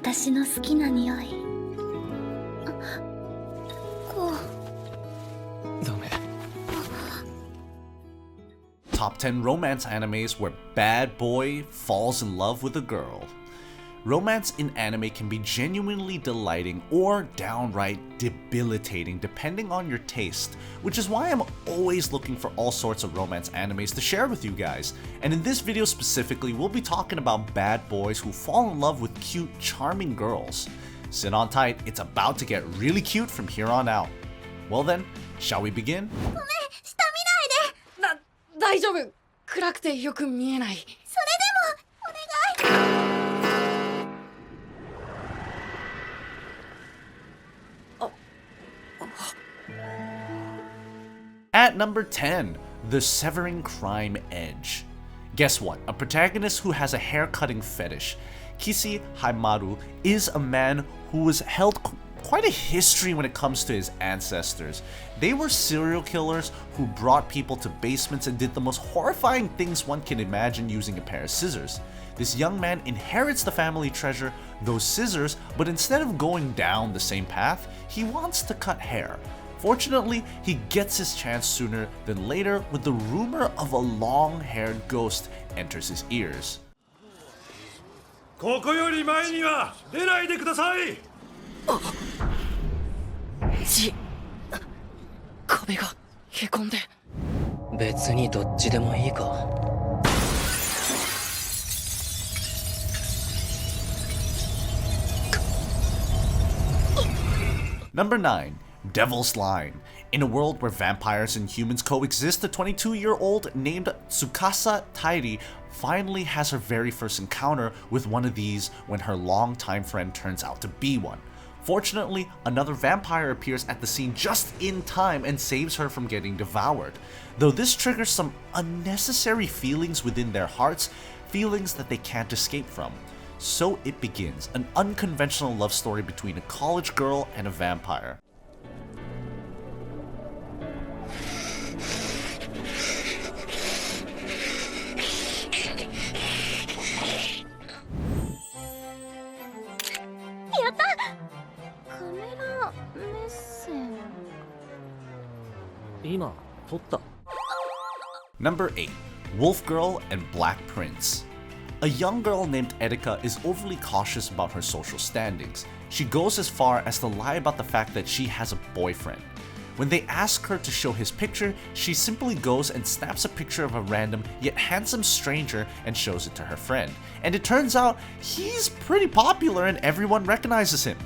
私の好きな匂い。こう。ダメ。 Top 10 romance animes where bad boy falls in love with a girl. Romance in anime can be genuinely delighting or downright debilitating depending on your taste, which is why I'm always looking for all sorts of romance animes to share with you guys. And in this video specifically, we'll be talking about bad boys who fall in love with cute, charming girls. Sit on tight, it's about to get really cute from here on out. Well then, shall we begin? 大丈夫。暗くてよく見えない。それでもお願い。At number 10, the severing crime edge. Guess what? A protagonist who has a hair-cutting fetish. Kishi Haimaru is a man who has held quite a history when it comes to his ancestors. They were serial killers who brought people to basements and did the most horrifying things one can imagine using a pair of scissors. This young man inherits the family treasure, those scissors, but instead of going down the same path, he wants to cut hair. Fortunately, he gets his chance sooner than later when the rumor of a long-haired ghost enters his ears. ここより前には出ないでください。壁がへこんで。別にどっちでもいいか。Number 9. Devil's Line. In a world where vampires and humans coexist, a 22-year-old named Tsukasa Tairi finally has her very first encounter with one of these when her longtime friend turns out to be one. Fortunately, another vampire appears at the scene just in time and saves her from getting devoured. Though this triggers some unnecessary feelings within their hearts, feelings that they can't escape from. So it begins, an unconventional love story between a college girl and a vampire. Number 8. Wolf Girl and Black Prince. A young girl named Erika is overly cautious about her social standings. She goes as far as to lie about the fact that she has a boyfriend. When they ask her to show his picture, she simply goes and snaps a picture of a random yet handsome stranger and shows it to her friend. And it turns out he's pretty popular and everyone recognizes him.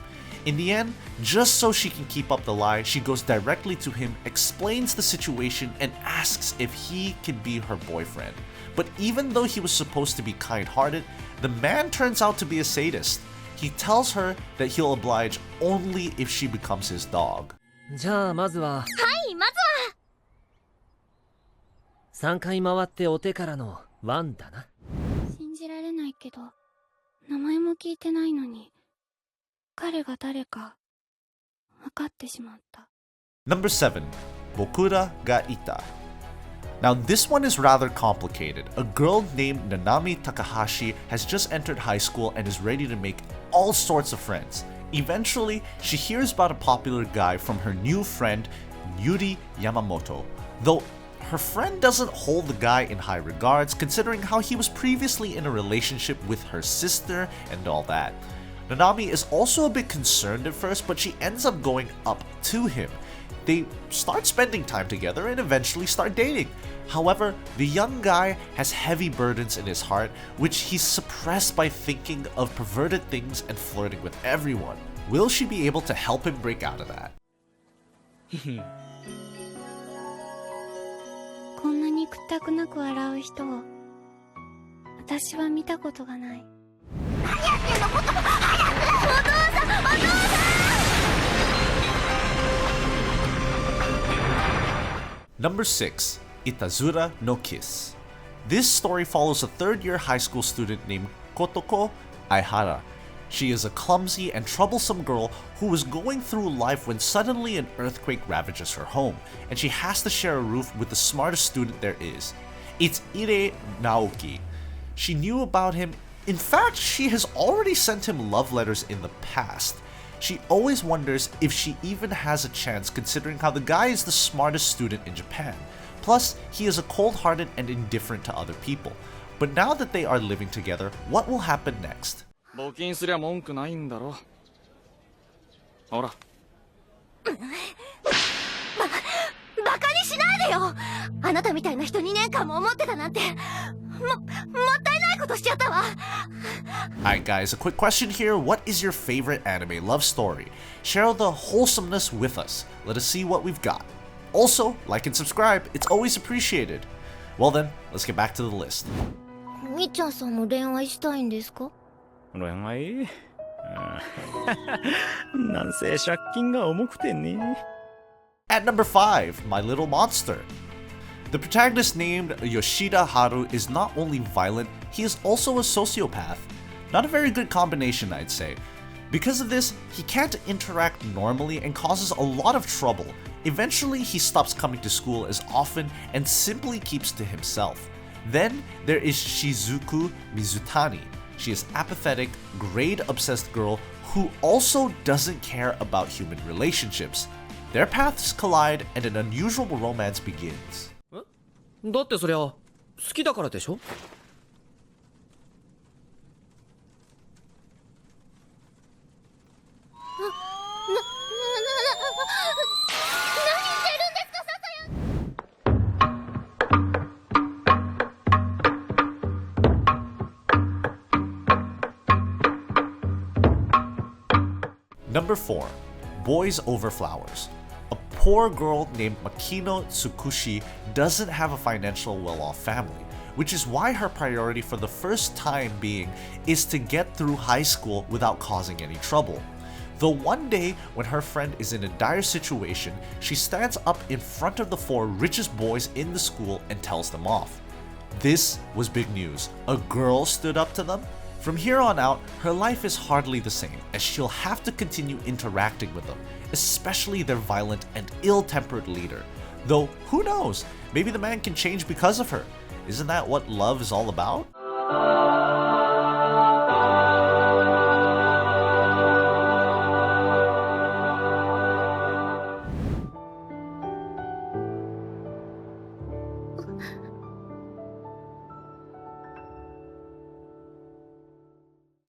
In the end, just so she can keep up the lie, she goes directly to him, explains the situation, and asks if he can be her boyfriend. But even though he was supposed to be kind-hearted, the man turns out to be a sadist. He tells her that he'll oblige only if she becomes his dog. じゃあまずは。はい、まずは。3回回ってお手からのワンだな。信じられないけど、名前も聞いてないのに。彼が誰か分かってしまった。Number 7. Bokura ga ita. Now this one is rather complicated. A girl named Nanami Takahashi has just entered high school and is ready to make all sorts of friends. Eventually, she hears about a popular guy from her new friend, Yuri Yamamoto. Though her friend doesn't hold the guy in high regards considering how he was previously in a relationship with her sister and all that. Nanami is also a bit concerned at first, but she ends up going up to him. They start spending time together and eventually start dating. However, the young guy has heavy burdens in his heart, which he's suppressed by thinking of perverted things and flirting with everyone. Will she be able to help him break out of that? こんなにくったくなく笑う人を私は見たことがない。早くのこと、早く！お父さん、お父さん！ Number 6. Itazura no Kiss. This story follows a third-year high school student named Kotoko Aihara. She is a clumsy and troublesome girl who is going through life when suddenly an earthquake ravages her home, and she has to share a roof with the smartest student there is. It's Ire Naoki. She knew about him In fact, she has already sent him love letters in the past. She always wonders if she even has a chance considering how the guy is the smartest student in Japan. Plus, he is a cold-hearted and indifferent to other people. But now that they are living together, what will happen next? 募金すりゃ文句ないんだろ。ほら。バカにしないでよ。あなたみたいな人2年間も思ってたなんて、もったいないことしちゃったわ。Alright guys, a quick question here. What is your favorite anime love story? Share the wholesomeness with us. Let us see what we've got. Also, like and subscribe. It's always appreciated. Well then, let's get back to the list. みっちゃんさんも恋愛したいんですか？恋愛なんせ借金が重くてね。At number 5, My Little Monster. The protagonist named Yoshida Haru is not only violent, he is also a sociopath. Not a very good combination, I'd say. Because of this, he can't interact normally and causes a lot of trouble. Eventually, he stops coming to school as often and simply keeps to himself. Then, there is Shizuku Mizutani. She is apathetic, grade-obsessed girl who also doesn't care about human relationships. Their paths collide and an unusual romance begins. だってそりゃ好きだからでしょ。Number 4, Boys Overflowers. A poor girl named Makino Tsukushi doesn't have a financial well-off family, which is why her priority for the first time being is to get through high school without causing any trouble. Though one day, when her friend is in a dire situation, she stands up in front of the 4 richest boys in the school and tells them off. This was big news. A girl stood up to them? From here on out, her life is hardly the same, as she'll have to continue interacting with them, especially their violent and ill-tempered leader. Though, who knows? Maybe the man can change because of her. Isn't that what love is all about?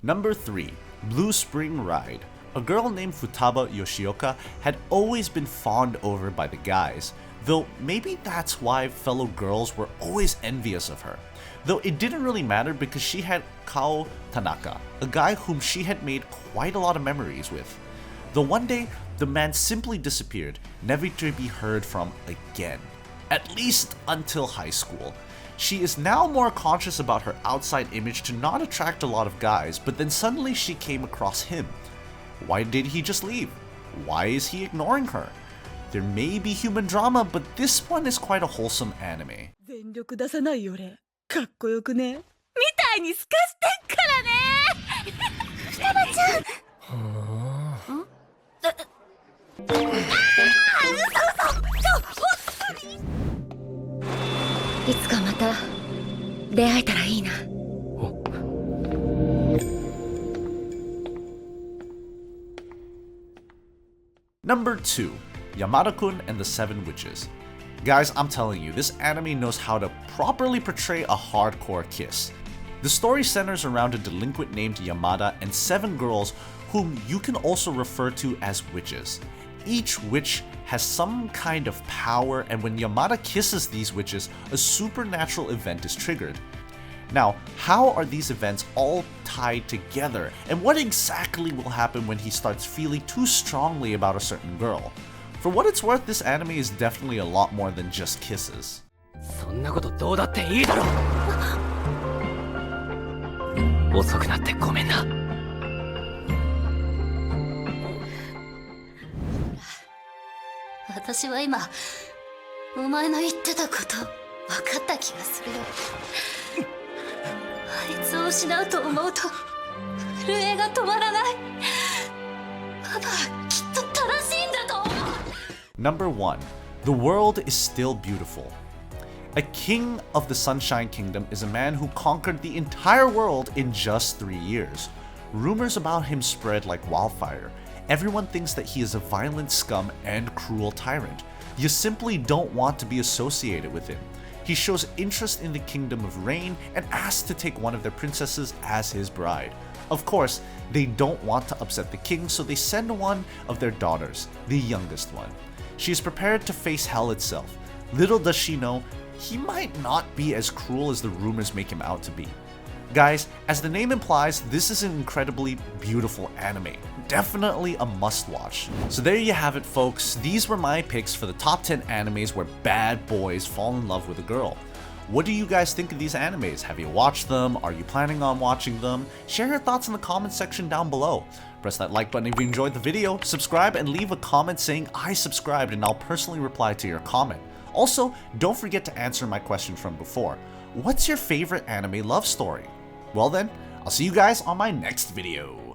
Number 3, Blue Spring Ride. A girl named Futaba Yoshioka had always been fawned over by the guys, though maybe that's why fellow girls were always envious of her. Though it didn't really matter because she had Kao Tanaka, a guy whom she had made quite a lot of memories with. Though one day, the man simply disappeared, never to be heard from again. At least until high school. She is now more conscious about her outside image to not attract a lot of guys, but then suddenly she came across him. Why did he just leave? Why is he ignoring her? There may be human drama, but this one is quite a wholesome anime. 全力出さない俺かっこよくねみたいにすかしてっからね双葉ちゃんいつかまた出会えたらいいな。Number 2, Yamadakun and the 7 Witches. Guys, I'm telling you, this anime knows how to properly portray a hardcore kiss. The story centers around a delinquent named Yamada and 7 girls whom you can also refer to as witches. Each witch has some kind of power, and when Yamada kisses these witches, a supernatural event is triggered. Now, how are these events all tied together, and what exactly will happen when he starts feeling too strongly about a certain girl? For what it's worth, this anime is definitely a lot more than just kisses. そんなことどうだっていいだろう。遅くなってごめんな。私は今お前の言ってたこと分かった気がするよ。あいつを失うと思うと震えが止まらない。パパはきっと正しいんだと思う。Number 1, The World is Still Beautiful. A king of the Sunshine Kingdom is a man who conquered the entire world in just 3 years. Rumors about him spread like wildfire. Everyone thinks that he is a violent scum and cruel tyrant. You simply don't want to be associated with him. He shows interest in the Kingdom of Rain and asks to take one of their princesses as his bride. Of course, they don't want to upset the king, so they send one of their daughters, the youngest one. She is prepared to face hell itself. Little does she know, he might not be as cruel as the rumors make him out to be. Guys, as the name implies, this is an incredibly beautiful anime. Definitely a must-watch. So there you have it, folks. These were my picks for the top 10 animes where bad boys fall in love with a girl. What do you guys think of these animes? Have you watched them? Are you planning on watching them? Share your thoughts in the comment section down below. Press that like button if you enjoyed the video, subscribe, and leave a comment saying I subscribed and I'll personally reply to your comment. Also, don't forget to answer my question from before. What's your favorite anime love story? Well then, I'll see you guys on my next video.